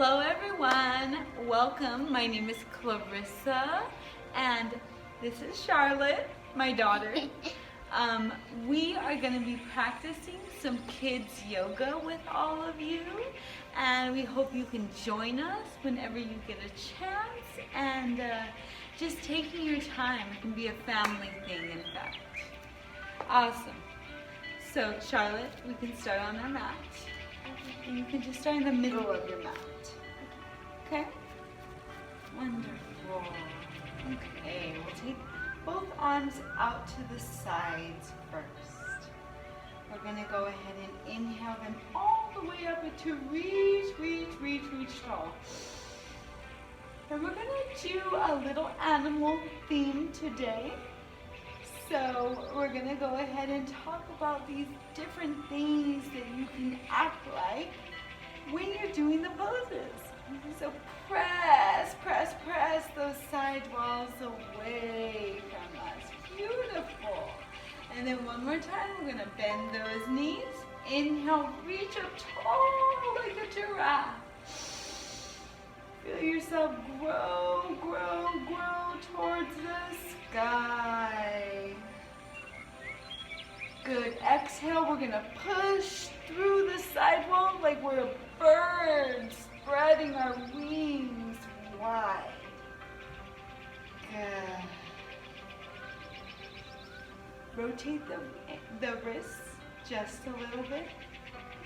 Hello everyone, welcome. My name is Clarissa and this is Charlotte, my daughter. We are going to be practicing some kids yoga with all of you, and we hope you can join us whenever you get a chance, and just taking your time. It can be a family thing, in fact. Awesome. So Charlotte, we can start on our mat. And you can just start in the middle of your mat. Okay? Wonderful. Okay, we'll take both arms out to the sides first. We're going to go ahead and inhale them all the way up to reach tall. And we're going to do a little animal theme today. So we're going to go ahead and talk about these different things that you can act like when you're doing the poses. So press those side walls away from us. Beautiful. And then one more time, we're going to bend those knees. Inhale, reach up tall like a giraffe. Feel yourself grow towards the sky. Good. Exhale, we're going to push through the sidewall like we're a bird, spreading our wings wide. Good. Rotate the wrists just a little bit.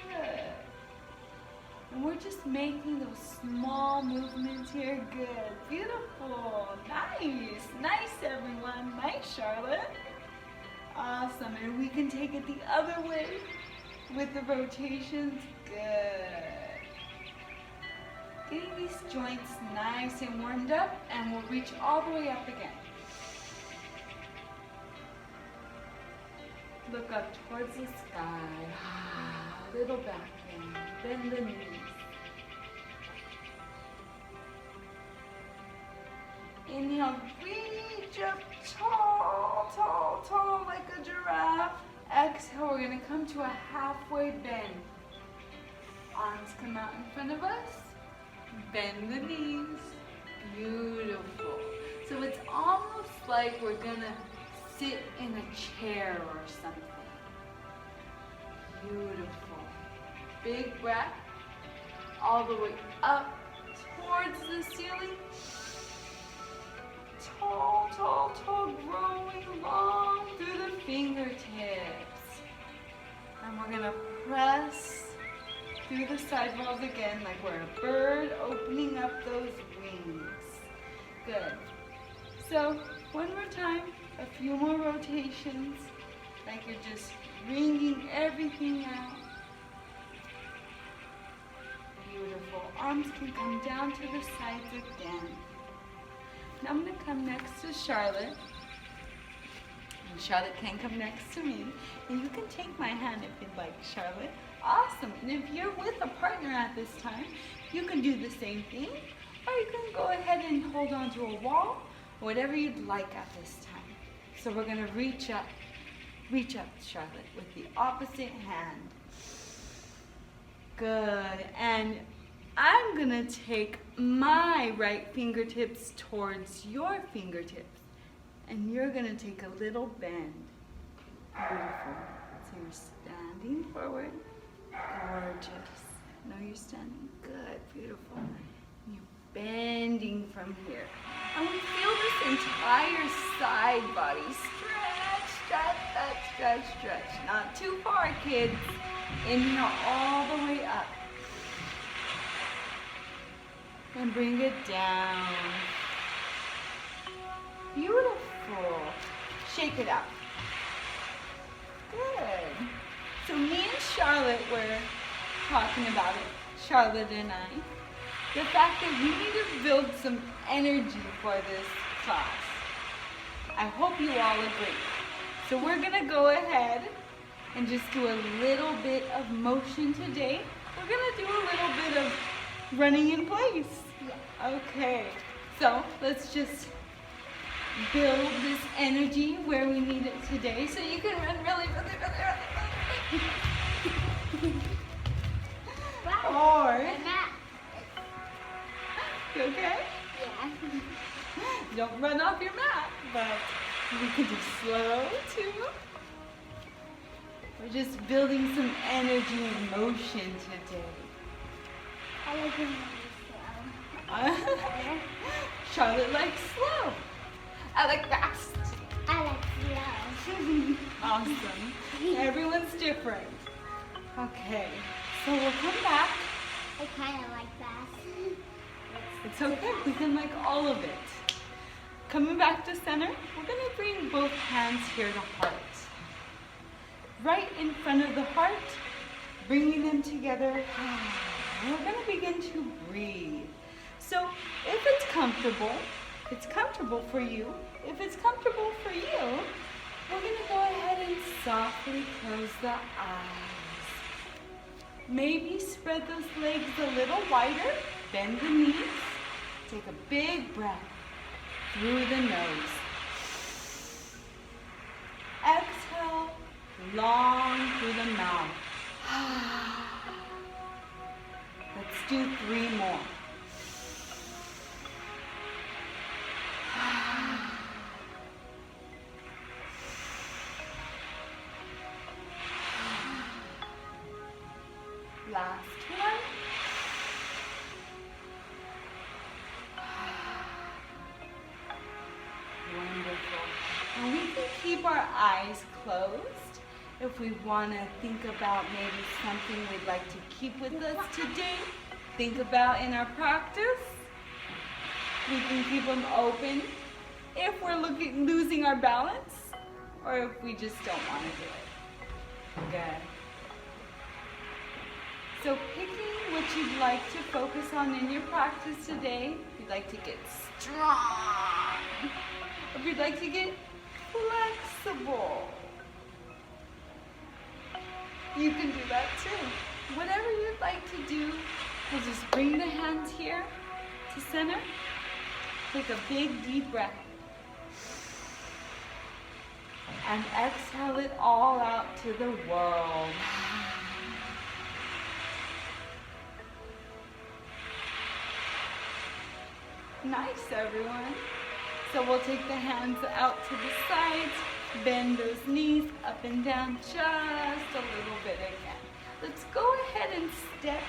Good. And we're just making those small movements here. Good. Beautiful. Nice. Nice, everyone. Nice, Charlotte. Awesome. And we can take it the other way with the rotations. Good. Getting these joints nice and warmed up, and we'll reach all the way up again. Look up towards the sky. Little back bend. Bend the knees. Inhale, reach up tall like a giraffe. Exhale, we're going to come to a halfway bend. Arms come out in front of us. Bend the knees. Beautiful. So it's almost like we're going to sit in a chair or something. Beautiful. Big breath. All the way up towards the ceiling. Tall, growing long through the fingertips. And we're going to press through the side walls again like we're a bird opening up those wings. Good. So, one more time, a few more rotations, like you're just wringing everything out. Beautiful. Arms can come down to the sides again. Now I'm going to come next to Charlotte, and Charlotte can come next to me, and you can take my hand if you'd like, Charlotte. Awesome. And if you're with a partner at this time, you can do the same thing, or you can go ahead and hold on to a wall, whatever you'd like at this time. So we're going to reach up, Charlotte, with the opposite hand. Good. And I'm going to take my right fingertips towards your fingertips, and you're going to take a little bend. Beautiful. So you're standing forward. Gorgeous. No, you're standing. Good. Beautiful. And you're bending from here. And we feel this entire side body. Stretch. Not too far, kids. Inhale all the way up. And bring it down. Beautiful. Shake it out. Good. So me and Charlotte were talking about it, Charlotte and I, the fact that we need to build some energy for this class. I hope you all agree. So we're going to go ahead and just do a little bit of motion today. We're going to do a little bit of running in place. Yeah. Okay, so let's just build this energy where we need it today. So you can run really. Or We can do slow too. We're just building some energy and motion today. I like when you slow. Charlotte likes slow. I like fast. I like slow. Awesome. Everyone's different. Okay, so we'll come back. I kind of like fast. It's okay, we can like all of it. Coming back to center, we're gonna bring both hands here to heart. Right in front of the heart, bringing them together. We're gonna begin to breathe. So if it's comfortable for you. If it's comfortable for you, we're gonna go ahead and softly close the eyes. Maybe spread those legs a little wider, bend the knees, take a big breath through the nose. Exhale long through the mouth. Let's do 3 more. Last one. Wonderful. And we can keep our eyes closed if we want to think about maybe something we'd like to keep with us today. Think about in our practice. We can keep them open if we're losing our balance or if we just don't want to do it. Good. So picking what you'd like to focus on in your practice today, if you'd like to get strong, if you'd like to get flexible, you can do that too. Whatever you'd like to do, we'll just bring the hands here to center. Take a big deep breath. And exhale it all out to the world. Nice, everyone. So we'll take the hands out to the sides, bend those knees up and down just a little bit again. Let's go ahead and step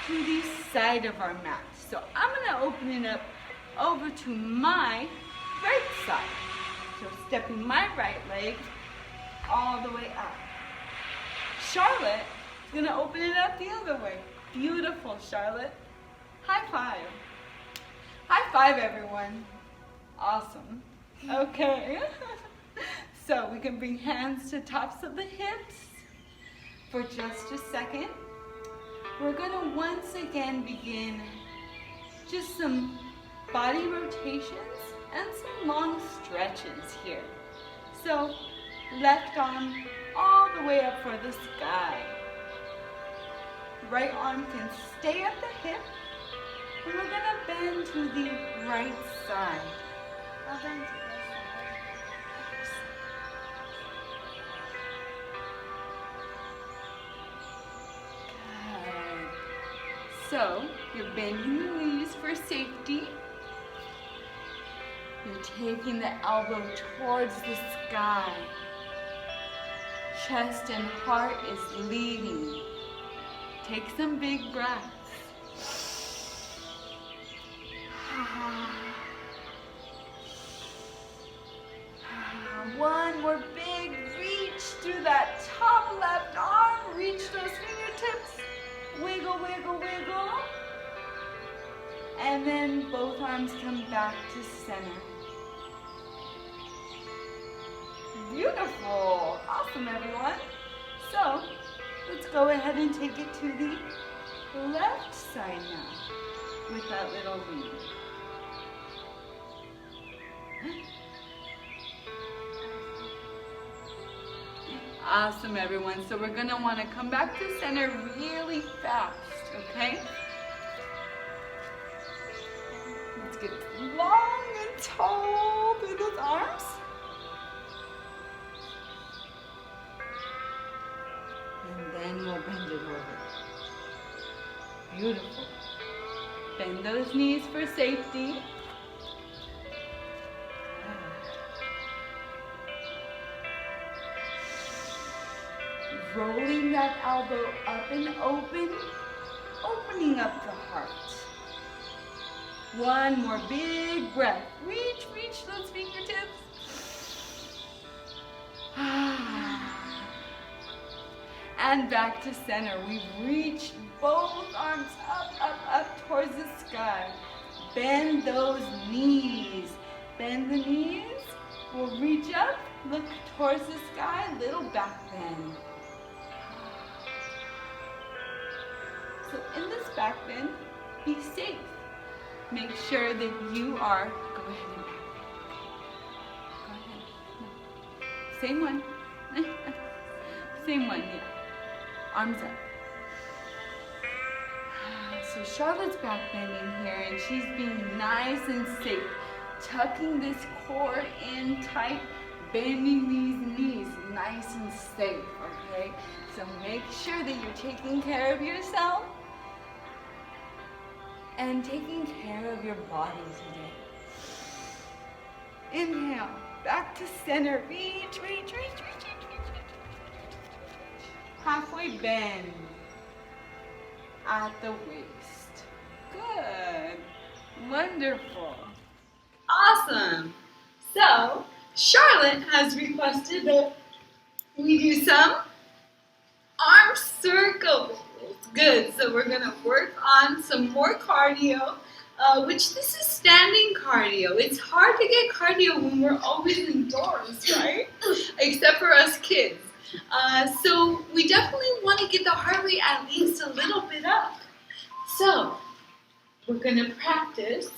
to the side of our mat. So I'm gonna open it up over to my right side. So stepping my right leg all the way up. Charlotte is gonna open it up the other way. Beautiful, Charlotte. High five. High five, everyone. Awesome. Okay. So we can bring hands to tops of the hips for just a second. We're gonna once again begin just some body rotations and some long stretches here. So left arm all the way up for the sky. Right arm can stay at the hip. And we're gonna bend to the right side. I'll bend to this side. Good. So you're bending the knees for safety. You're taking the elbow towards the sky. Chest and heart is leading. Take some big breaths. One more big reach through that top left arm. Reach those fingertips. Wiggle, wiggle, wiggle. And then both arms come back to center. Beautiful. Awesome, everyone. So let's go ahead and take it to the left side now with that little lead. Awesome, everyone. So we're gonna wanna come back to center really fast, okay? Let's get long and tall through those arms. And then we'll bend it over. Beautiful. Bend those knees for safety. rolling that elbow up and open, opening up the heart. One more big breath. Reach those fingertips. And back to center. We reach both arms up towards the sky. Bend those knees. Bend the knees. We'll reach up, look towards the sky, little back bend. So in this back bend, be safe. Make sure that you are, go ahead and back bend. Go ahead. No. Same one. Same one, yeah. Arms up. So Charlotte's back bending here, and she's being nice and safe. Tucking this core in tight, bending these knees nice and safe, okay? So make sure that you're taking care of yourself and taking care of your body today. Inhale, back to center. Reach. Halfway bend at the waist. Good. Wonderful. Awesome. So, Charlotte has requested that we do some arm circles. Good. So we're going to work on some more cardio, which this is standing cardio. It's hard to get cardio when we're always indoors, right? Except for us kids. So we definitely want to get the heart rate at least a little bit up. So we're going to practice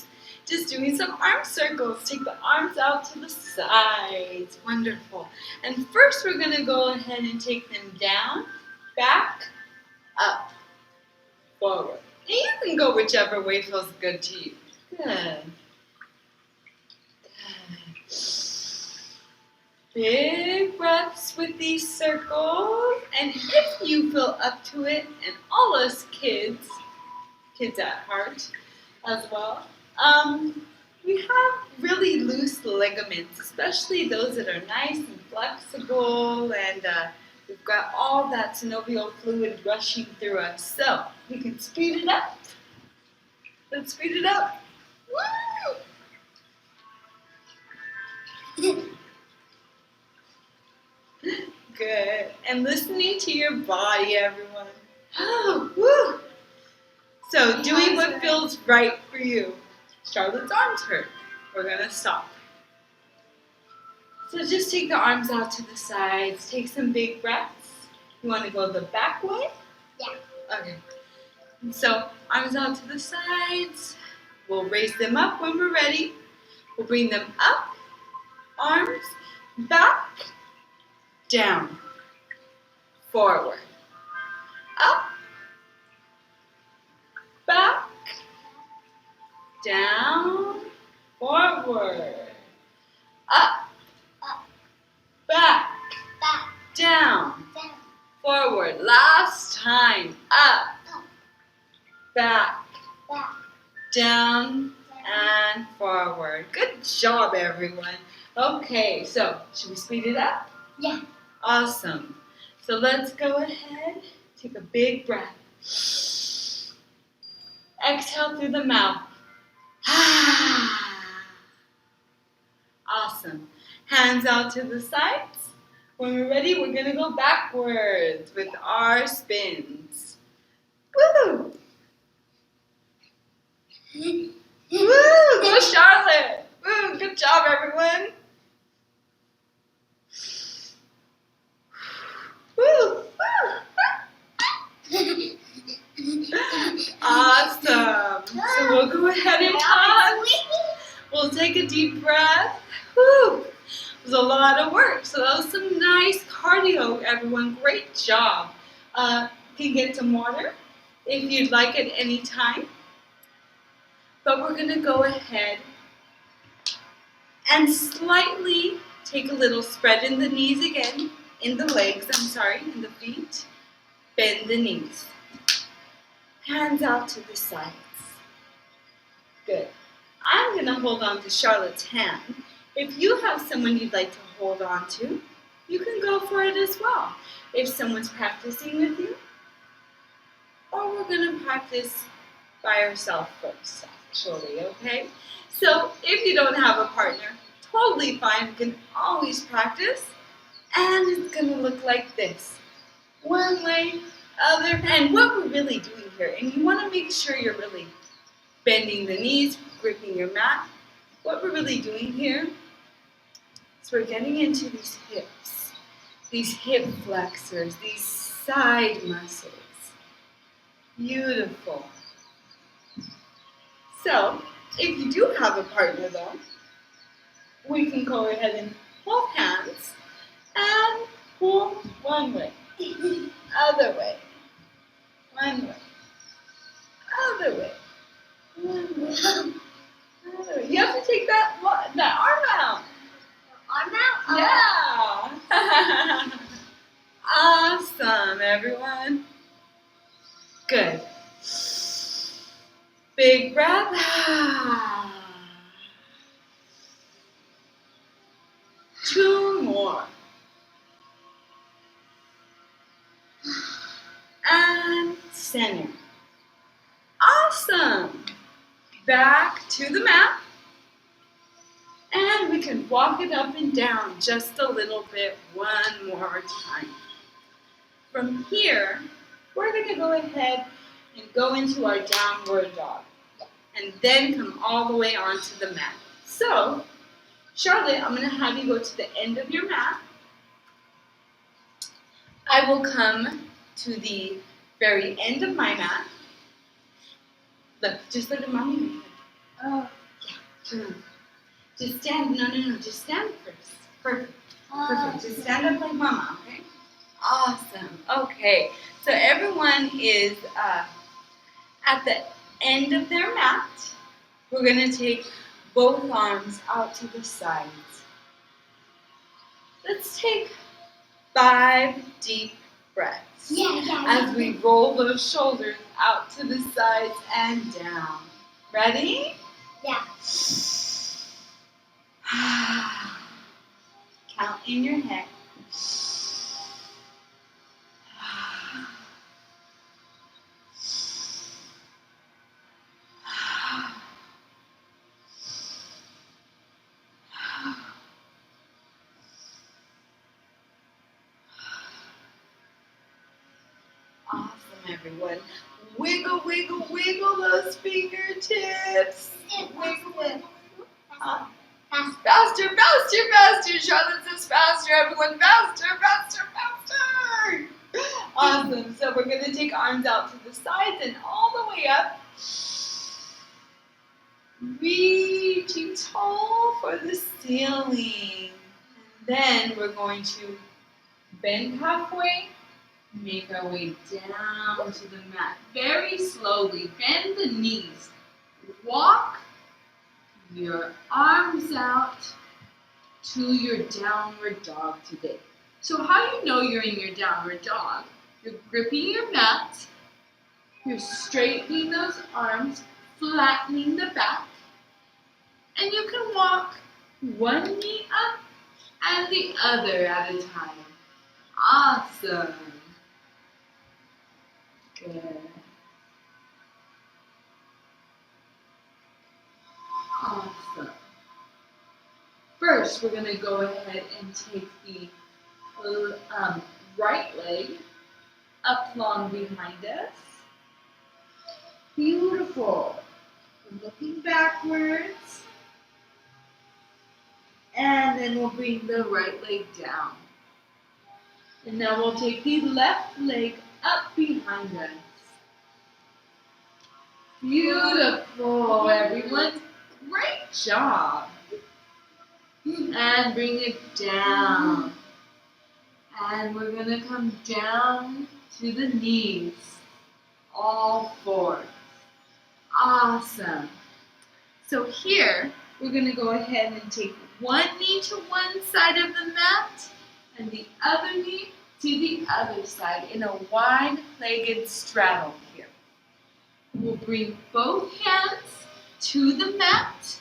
just doing some arm circles. Take the arms out to the sides. Wonderful. And first we're going to go ahead and take them down, back, up, forward. And you can go whichever way feels good to you. Good. Big breaths with these circles. And if you feel up to it, and all us kids at heart as well, we have really loose ligaments, especially those that are nice and flexible, and we've got all that synovial fluid rushing through us. So we can speed it up. Let's speed it up. Woo! Good. And listening to your body, everyone. Oh, woo! So doing what feels right for you. Charlotte's arms hurt. We're going to stop. So just take the arms out to the sides. Take some big breaths. You want to go the back way? Yeah. Okay. And so arms out to the sides. We'll raise them up when we're ready. We'll bring them up. Arms back. Down. Forward. Up. Back. Down. Forward. Up. Back. Down. Forward. Last time. Up. Back. Down. And forward. Good job, everyone. Okay, so should we speed it up? Yeah. Awesome. So let's go ahead. Take a big breath. Exhale through the mouth. Awesome. Hands out to the sides. When we're ready, we're going to go backwards with our spins. Woo! Woo! Go Charlotte! Woo! Good job, everyone. Woo! Awesome. So we'll go ahead and pause. We'll take a deep breath. Woo! It was a lot of work. So that was some nice cardio, everyone. Great job. You can get some water if you'd like at any time. But we're going to go ahead and slightly take a little spread in the knees again. In the legs, in the feet. Bend the knees. Hands out to the sides. Good. I'm going to hold on to Charlotte's hand. If you have someone you'd like to hold on to, you can go for it as well. If someone's practicing with you, or we're going to practice by ourselves first, actually, okay? So if you don't have a partner, totally fine. We can always practice. And it's going to look like this. One leg, other. And what we're really doing here, and you want to make sure you're really bending the knees, gripping your mat. What we're really doing here is we're getting into these hips, these hip flexors, these side muscles. Beautiful. So, if you do have a partner though, we can go ahead and hold hands and pull one way, other way, one way, other way, one way, other way. You have to take that arm out. Arm out? Yeah. Awesome, everyone. Good. Big breath. Two more. And center. Awesome. Back to the mat. And we can walk it up and down just a little bit one more time. From here, we're going to go ahead and go into our downward dog. And then come all the way onto the mat. So, Charlotte, I'm going to have you go to the end of your mat. I will come to the very end of my mat. Look, just look at mommy make it. Oh. Yeah, turn around. Just stand, no, just stand first. Perfect, perfect. Just stand up like mama, okay? Awesome, okay. So everyone is at the end of their mat. We're gonna take both arms out to the sides. Let's take 5 deep breaths. As we roll those shoulders out to the sides and down. Ready? Yeah. Count in your head. Awesome, everyone. Wiggle, wiggle, wiggle those fingertips. Wiggle it. Faster, faster, faster. Charlotte says faster. Everyone, faster, faster, faster. Awesome. So we're going to take arms out to the sides and all the way up. Reaching tall for the ceiling. And then we're going to bend halfway. Make our way down to the mat. Very slowly. Bend the knees. Walk your arms out to your downward dog today. So how you know you're in your downward dog? You're gripping your mat. You're straightening those arms, flattening the back. And you can walk one knee up and the other at a time. Awesome. Good. Awesome. First, we're going to go ahead and take the right leg up long behind us. Beautiful. We're looking backwards. And then we'll bring the right leg down. And now we'll take the left leg up behind us. Beautiful, everyone. Great job. And bring it down. And we're going to come down to the knees. All 4. Awesome. So here, we're going to go ahead and take one knee to one side of the mat and the other knee to the other side in a wide-legged straddle here. We'll bring both hands to the mat.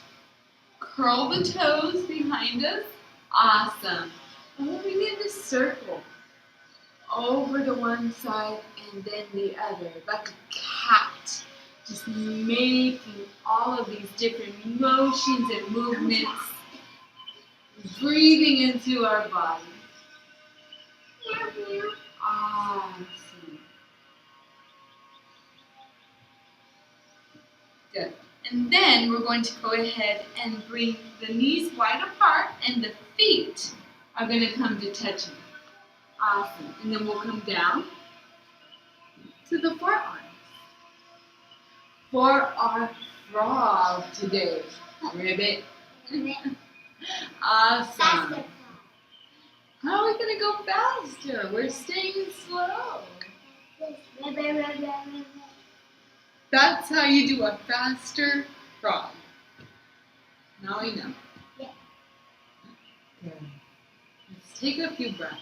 Curl the toes behind us. Awesome. moving in a circle over to one side and then the other, like a cat, just making all of these different motions and movements, breathing into our body. Awesome. Good. And then we're going to go ahead and bring the knees wide apart and the feet are going to come to touching. Awesome. And then we'll come down to the forearms for our frog today. Ribbit. Awesome. How are we going to go faster? We're staying slow. That's how you do a faster frog. Now we know. Yeah. Good. Let's take a few breaths.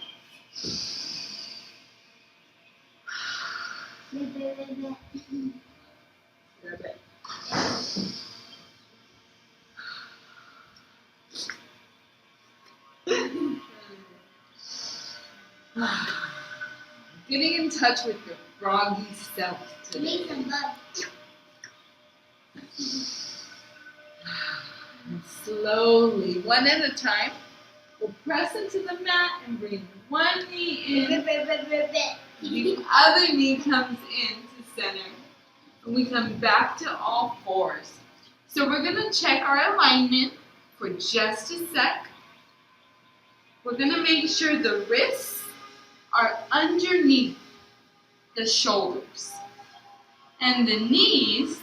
Ribbit. Getting in touch with your froggy self today. And slowly, one at a time, we'll press into the mat and bring one knee in. The other knee comes in to center. And we come back to all fours. So we're going to check our alignment for just a sec. We're going to make sure the wrists are underneath the shoulders. And the knees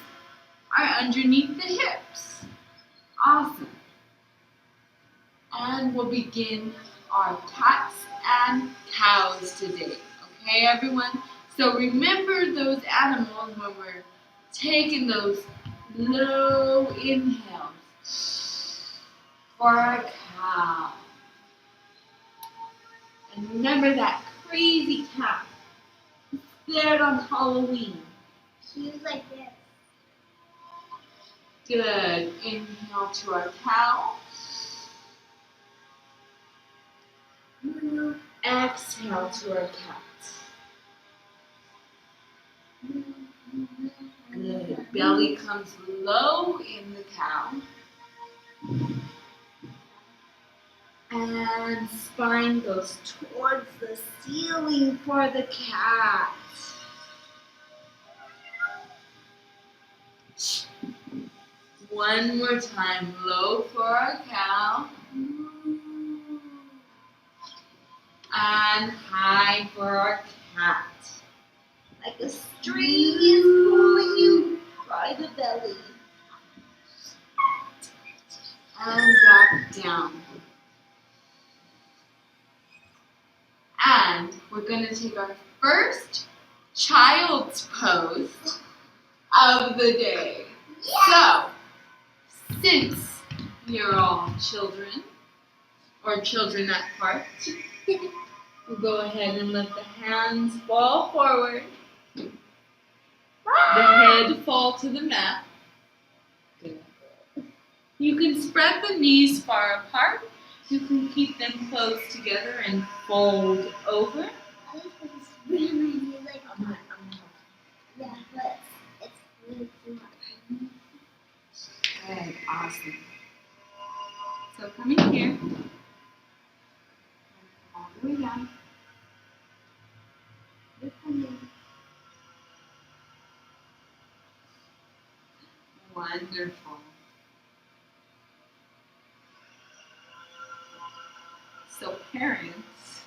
are underneath the hips. Awesome. And we'll begin our cats and cows today. Okay, everyone? So remember those animals when we're taking those low inhales for our cow. And remember that crazy cat scared on Halloween. She was like this. Good. Inhale to our cow. Exhale to our cat. Good. Belly comes low in the cow. And spine goes towards the ceiling for the cat. One more time, low for our cow. And high for our cat. Like a string is pulling you by the belly. And back down. And we're going to take our first child's pose of the day. So, since you're all children, or children at heart, we'll go ahead and let the hands fall forward. The head fall to the mat. Good. You can spread the knees far apart. You can keep them close together and fold over. I think it's really like that. Yeah, but it's really too much. Good, awesome. So coming here, all the way down. Good coming. Wonderful. So parents,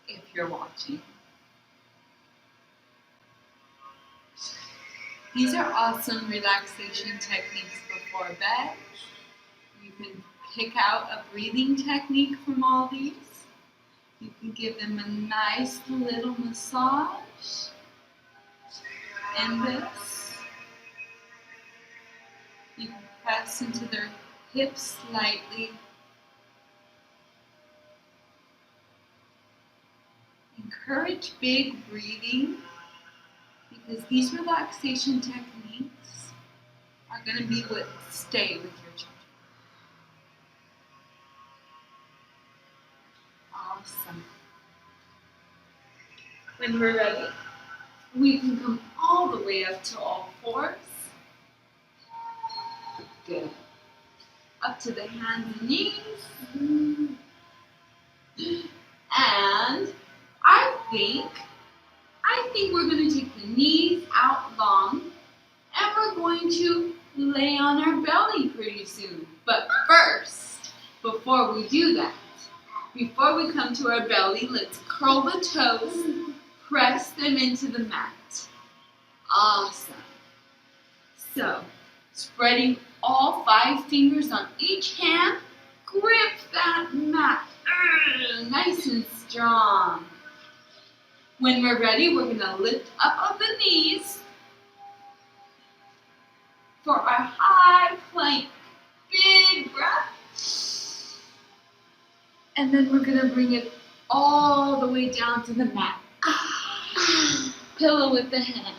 if you're watching, these are awesome relaxation techniques before bed. You can pick out a breathing technique from all these. You can give them a nice little massage in this. You can press into their hips slightly. Encourage big breathing because these relaxation techniques are going to be what stay with your children. Awesome. When we're ready, we can come all the way up to all fours. Good. Up to the hands and knees. And I think we're going to take the knees out long and we're going to lay on our belly pretty soon. But first, before we do that, before we come to our belly, let's curl the toes, press them into the mat. Awesome. So, spreading all 5 fingers on each hand, grip that mat. Nice and strong. When we're ready, we're going to lift up on the knees for our high plank. Big breath. And then we're going to bring it all the way down to the mat. Pillow with the hands.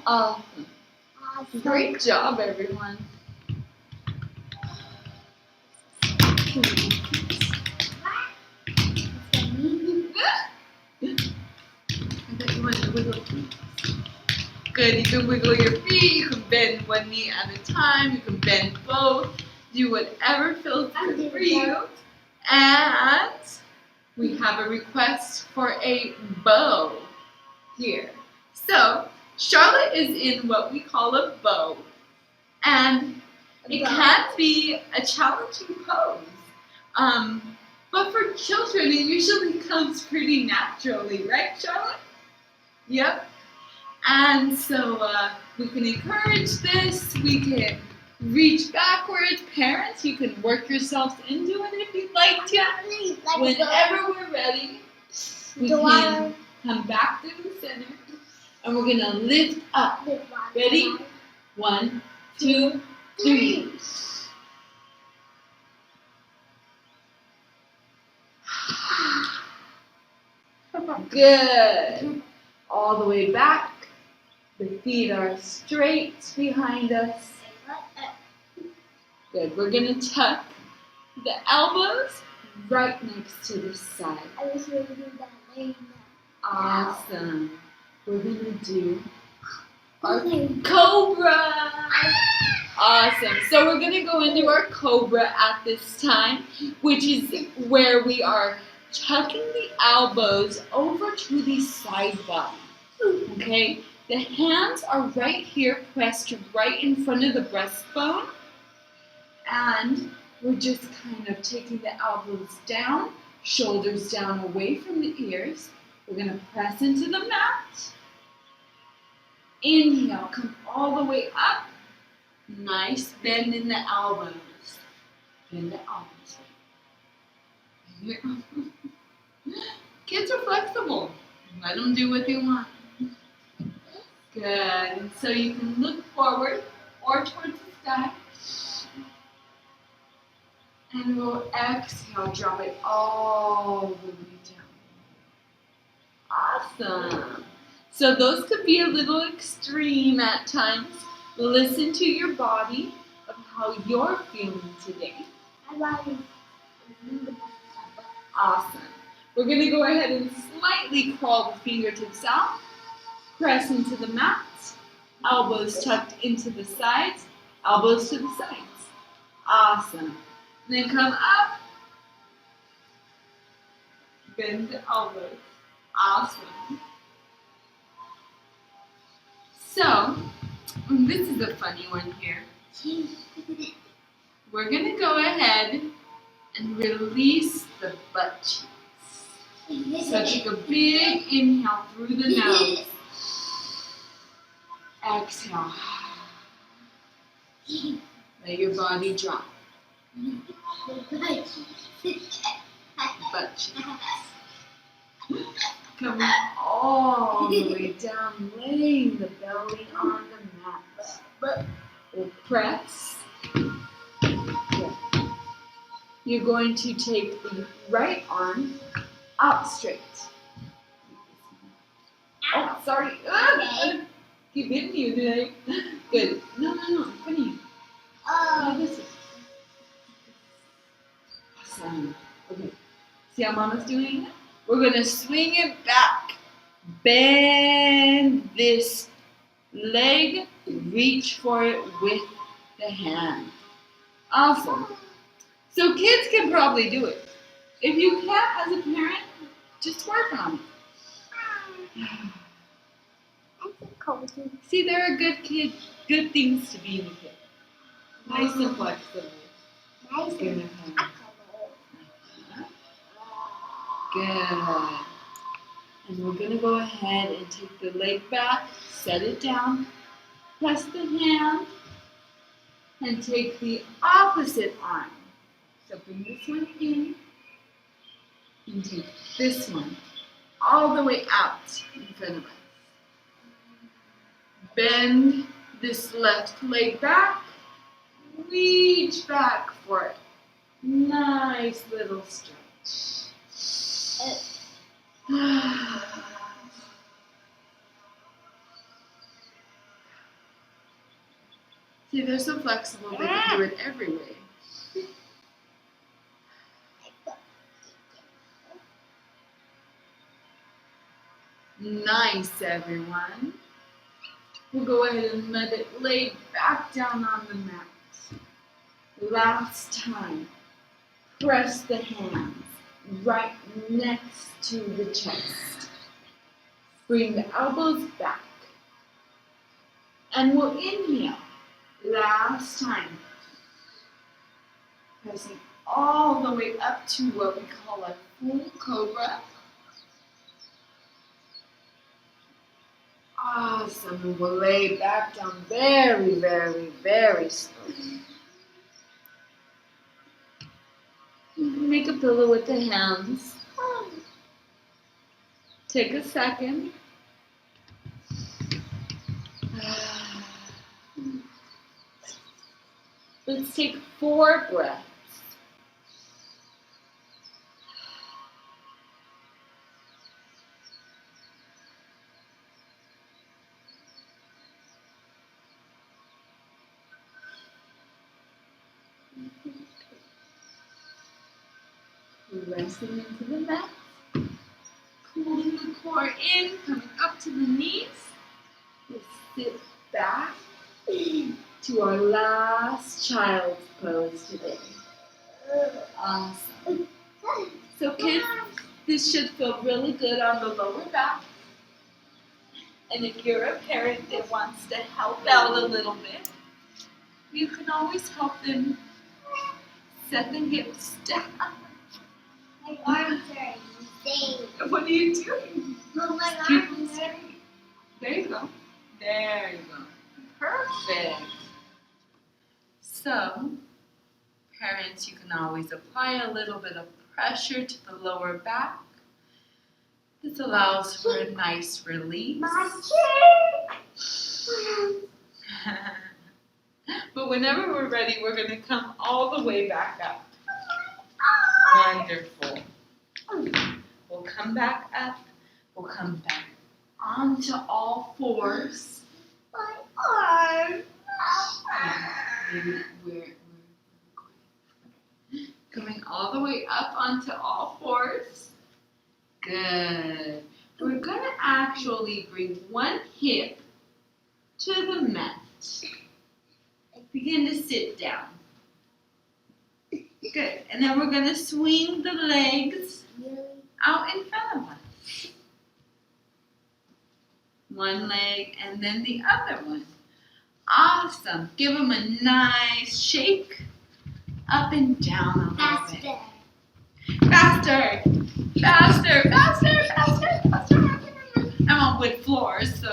Awesome. Great job, everyone. Good, you can wiggle your feet, you can bend one knee at a time, you can bend both, do whatever feels good for you. And we have a request for a bow here. So, Charlotte is in what we call a bow, and it can be a challenging pose. But for children, it usually comes pretty naturally, right, Charlotte? Yep. And so we can encourage this. We can reach backwards. Parents, you can work yourselves into it if you'd like to. Whenever we're ready, we can come back to the center. And we're going to lift up. Ready? 1, 2, 3. Good. All the way back. The feet are straight behind us. Good. We're going to tuck the elbows right next to the side. I was going to do that laying down. Awesome. We're going to do our cobra. Awesome. So we're going to go into our cobra at this time, which is where we are tucking the elbows over to the side body. Okay? The hands are right here, pressed right in front of the breastbone. And we're just kind of taking the elbows down, shoulders down away from the ears. We're going to press into the mat. Inhale, come all the way up. Nice bend in the elbows. Bend the elbows. Bend your elbows. Kids are flexible. Let them do what they want. Good. And so you can look forward or towards the sky. And we'll exhale, drop it all the way down. Awesome. So those could be a little extreme at times. Listen to your body of how you're feeling today. Awesome. We're going to go ahead and slightly crawl the fingertips out. Press into the mat. Elbows tucked into the sides. Elbows to the sides. Awesome. Then come up. Bend the elbows. Awesome. So, this is a funny one here. We're going to go ahead and release the butt cheeks. So take a big inhale through the nose. Exhale. Let your body drop. Butt cheeks. Coming all the way down, laying the belly on the mat. We'll press. Good. You're going to take the right arm out straight. Oh, sorry. Okay. Keep hitting you today. Good. No, in front of you. No, this way. Awesome. Okay. See how Mama's doing it? We're going to swing it back. Bend this leg. Reach for it with the hand. Awesome. So kids can probably do it. If you can't as a parent, just work on it. See, there are good things to being a kid. Nice and flexible. Nice and Good. Good. And we're going to go ahead and take the leg back, set it down, press the hand, and take the opposite arm. So bring this one in, and take this one all the way out in front of us. Bend this left leg back, reach back for it. Nice little stretch. See, they're so flexible, they can do it every way. Nice, everyone. We'll go ahead and let it lay back down on the mat. Last time, press the hands right next to the chest. Bring the elbows back. And we'll inhale. Last time. Pressing all the way up to what we call a full cobra. Awesome. And we'll lay back down very, very, very slowly. You can make a pillow with the hands. Take a second. Let's take 4 breaths. Resting into the mat. Pulling the core in, coming up to the knees. We'll sit back to our last child's pose today. Awesome. So kids, this should feel really good on the lower back. And if you're a parent that wants to help out a little bit, you can always help them set the hips down. My arms are insane. What are you doing? Well, my arms are. There you go. There you go. Perfect. So, parents, you can always apply a little bit of pressure to the lower back. This allows for a nice release. My chair. But whenever we're ready, we're going to come all the way back up. Wonderful. We'll come back up. We'll come back onto all fours. My arm. Maybe we're coming all the way up onto all fours. Good. We're going to actually bring one hip to the mat. Begin to sit down. Good. And then we're going to swing the legs out in front of us. One leg and then the other one. Awesome. Give them a nice shake. Up and down a little bit. Faster. Faster. Faster. Faster. Faster. I'm on wood floors, so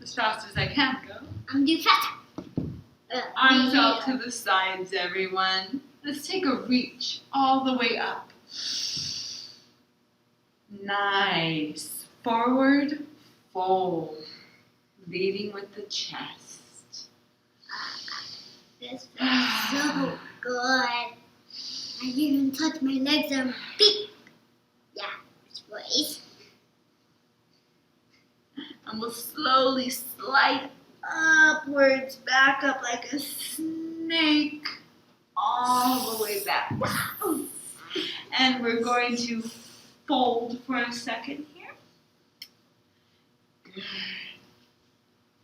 as fast as I can go. I'm doing faster. Arms out to the sides, everyone. Let's take a reach all the way up. Nice. Forward, fold. Leading with the chest. This feels so good. I even touch my legs and feet. Yeah, this ways. And we'll slowly slide upwards, back up like a snake, all the way back. And we're going to fold for a second here. Good.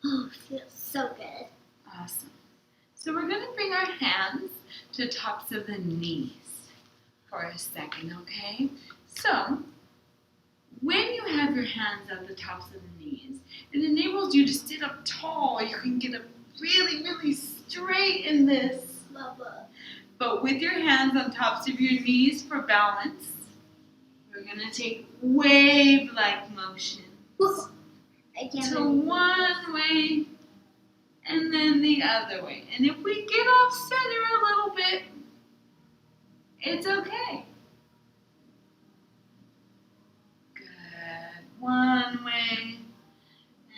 Oh, feels so good. Awesome. So we're going to bring our hands to the tops of the knees for a second, okay? So, when you have your hands at the tops of the knees, it enables you to sit up tall. You can get up really, really straight in this. Bubba. But with your hands on tops of your knees for balance, we're going to take wave-like motions I can't to believe one way and then the other way. And if we get off center a little bit, it's okay. Good. One way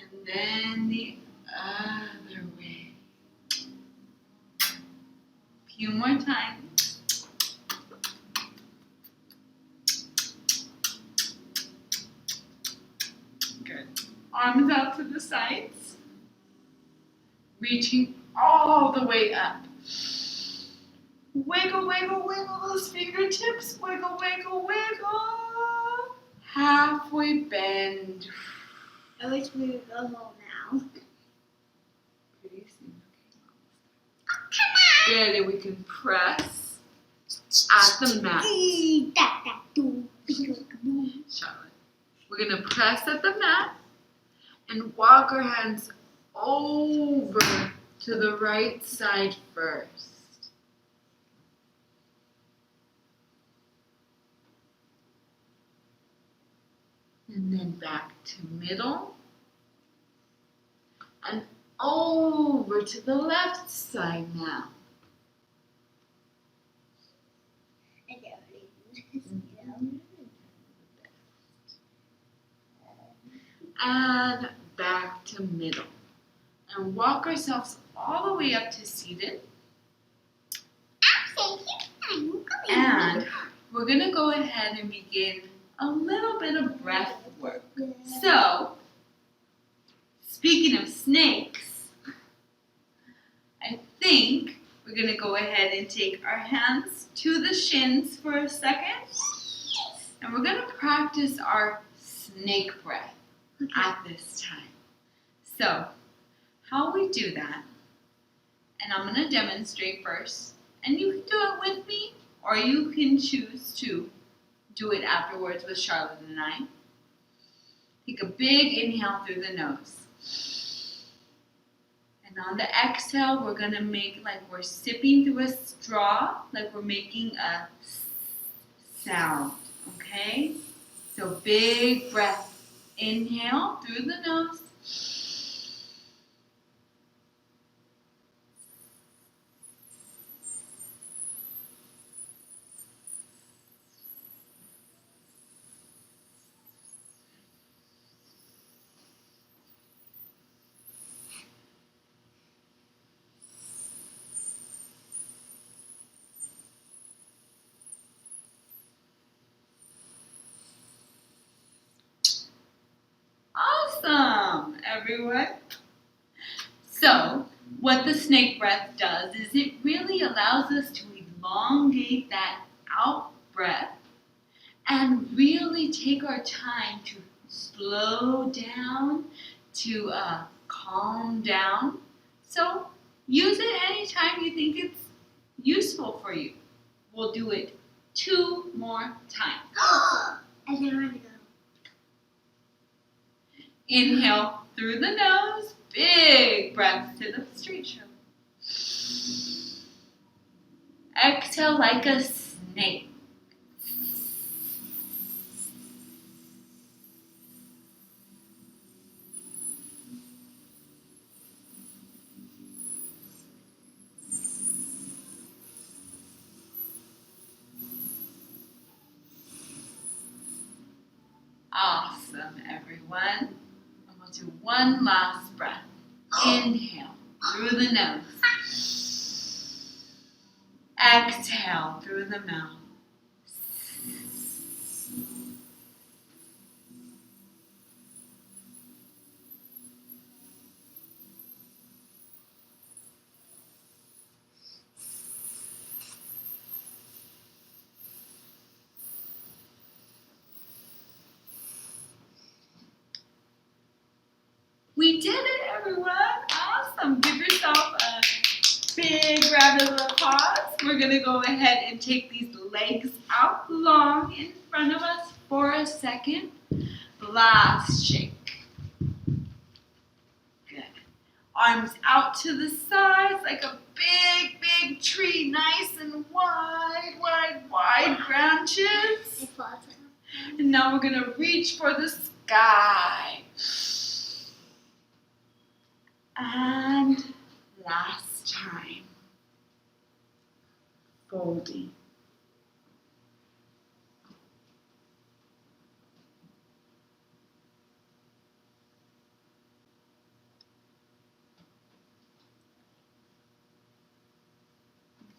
and then the other way. A few more times. Good. Arms out to the sides. Reaching all the way up. Wiggle, wiggle, wiggle those fingertips. Wiggle, wiggle, wiggle. Halfway bend. I wish we would go home now. Pretty soon. Come Good, and we can press at the mat. Charlotte. We're going to press at the mat and walk our hands over to the right side first. And then back to middle. And over to the left side now. I can't believe this. And back to middle. And walk ourselves all the way up to seated. And we're going to go ahead and begin a little bit of breath work. So, speaking of snakes, I think we're going to go ahead and take our hands to the shins for a second. And we're going to practice our snake breath at this time. So, how we do that, and I'm going to demonstrate first, and you can do it with me, or you can choose to do it afterwards with Charlotte and I. Take a big inhale through the nose. And on the exhale, we're going to make like we're sipping through a straw, like we're making a sound, okay? So big breath. Inhale through the nose. Awesome, everyone. So, what the snake breath does is it really allows us to elongate that out breath and really take our time to slow down, to calm down. So, use it anytime you think it's useful for you. We'll do it 2 more times. I can't want to go. Inhale through the nose, big breath to the straight shoulder. Exhale like a snake. Awesome, everyone. And we'll do one last breath. Inhale through the nose. Exhale through the mouth. Awesome. Give yourself a big round of applause. We're going to go ahead and take these legs out long in front of us for a second. Last shake. Good. Arms out to the sides like a big, big tree. Nice and wide, wide, wide branches. And now we're going to reach for the sky. And last time. Folding.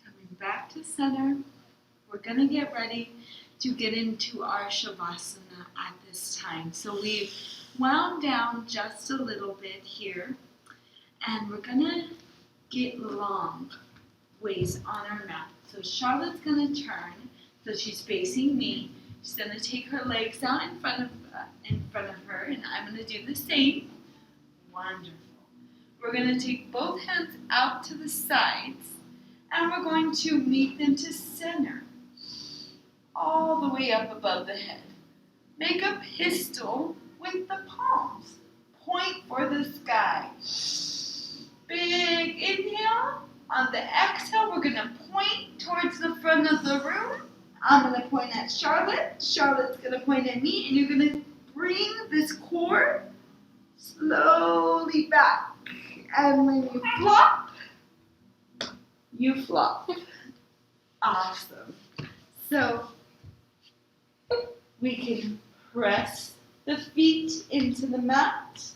Coming back to center. We're going to get ready to get into our Shavasana at this time. So we've wound down just a little bit here. And we're going to get long ways on our mat. So Charlotte's going to turn, so she's facing me. She's going to take her legs out in front of her, and I'm going to do the same. Wonderful. We're going to take both hands out to the sides, and we're going to meet them to center, all the way up above the head. Make a pistol with the palms. Point for the sky. Big inhale. On the exhale, we're going to point towards the front of the room. I'm going to point at Charlotte. Charlotte's going to point at me. And you're going to bring this core slowly back. And when you flop, you flop. Awesome. So we can press the feet into the mat.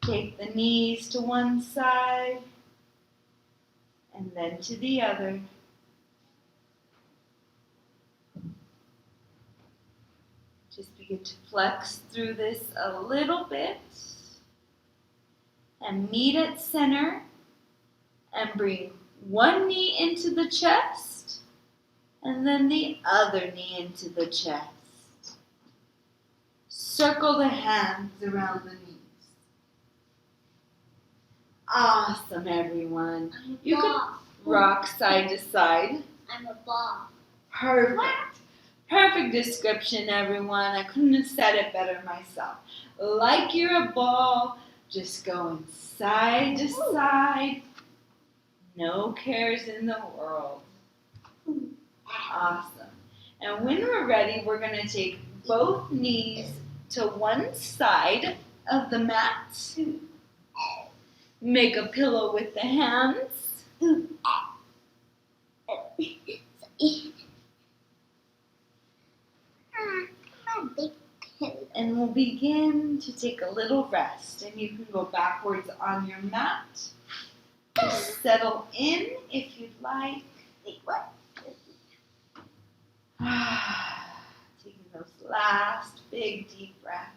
Take the knees to one side and then to the other. Just begin to flex through this a little bit and meet at center and bring one knee into the chest and then the other knee into the chest. Circle the hands around the knees. Awesome, everyone. You can rock side to side. I'm a ball. Perfect. Perfect description, everyone. I couldn't have said it better myself. Like you're a ball, just going side to side. No cares in the world. Awesome. And when we're ready, we're going to take both knees to one side of the mat. Make a pillow with the hands. And we'll begin to take a little rest. And you can go backwards on your mat. Just settle in if you'd like. Wait, what? Taking those last big deep breaths.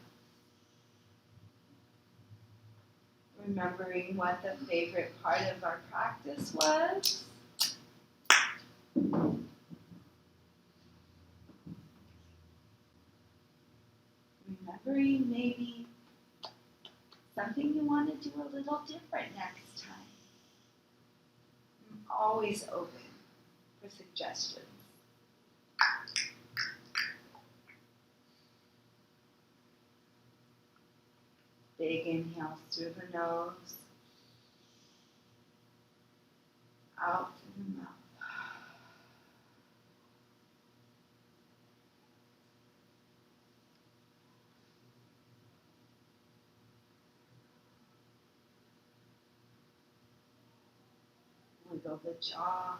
Remembering what the favorite part of our practice was. Remembering maybe something you want to do a little different next time. I'm always open for suggestions. Big inhales through the nose, out through the mouth. Wiggle the jaw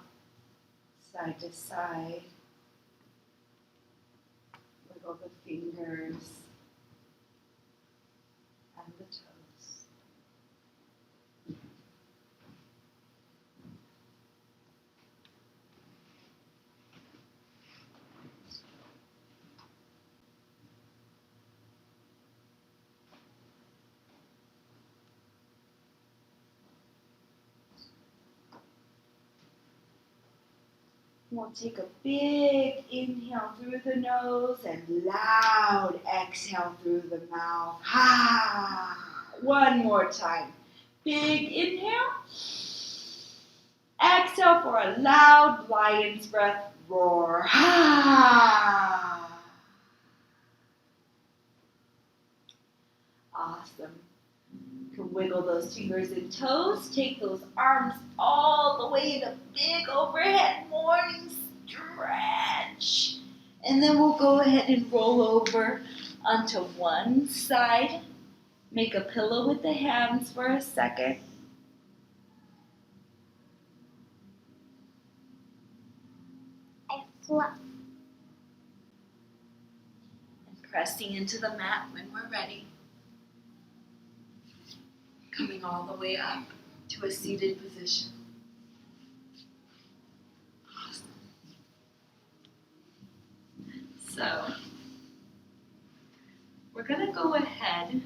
side to side. Wiggle the fingers and the toes. We'll take a big inhale through the nose and loud exhale through the mouth. Ha! One more time. Big inhale. Exhale for a loud lion's breath. Roar. Awesome. You can wiggle those fingers and toes. Take those arms all the way to big overhead morning stretch. And then we'll go ahead and roll over onto one side. Make a pillow with the hands for a second. I flop. And pressing into the mat when we're ready. Coming all the way up to a seated position. Awesome. So, we're going to go ahead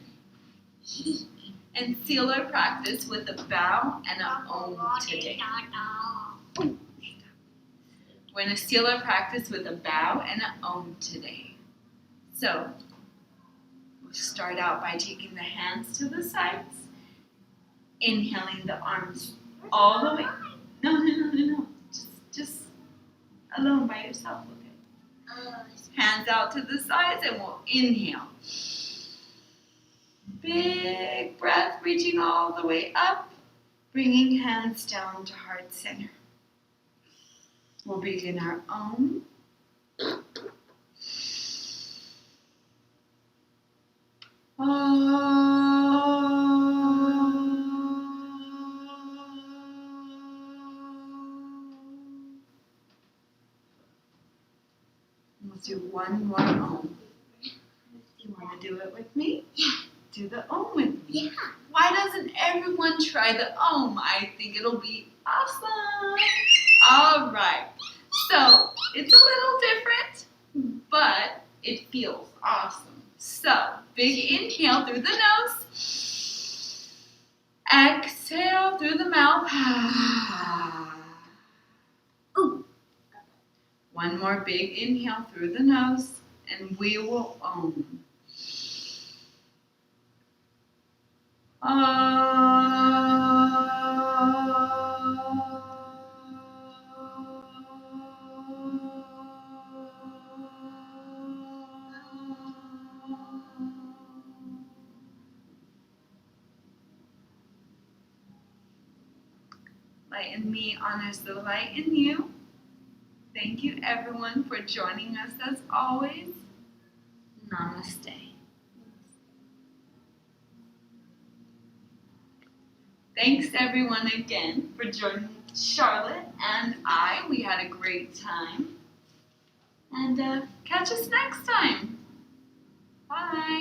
and seal our practice with a bow and an om today. We're going to seal our practice with a bow and an om today. So, we'll start out by taking the hands to the sides, inhaling the arms all the way. No. Just alone by yourself, okay? Hands out to the sides and we'll inhale. Big breath, reaching all the way up, bringing hands down to heart center. We'll begin our om. We'll do one more om. You want to do it with me? Yeah. Do the om with me. Yeah. Why doesn't everyone try the om? I think it'll be awesome. All right. So, it's a little different, but it feels awesome. So, big inhale through the nose. Exhale through the mouth. Ooh. One more big inhale through the nose, and we will om. Light in me honors the light in you. Thank you everyone for joining us as always. Namaste. Thanks everyone again for joining Charlotte and I. We had a great time. And catch us next time. Bye.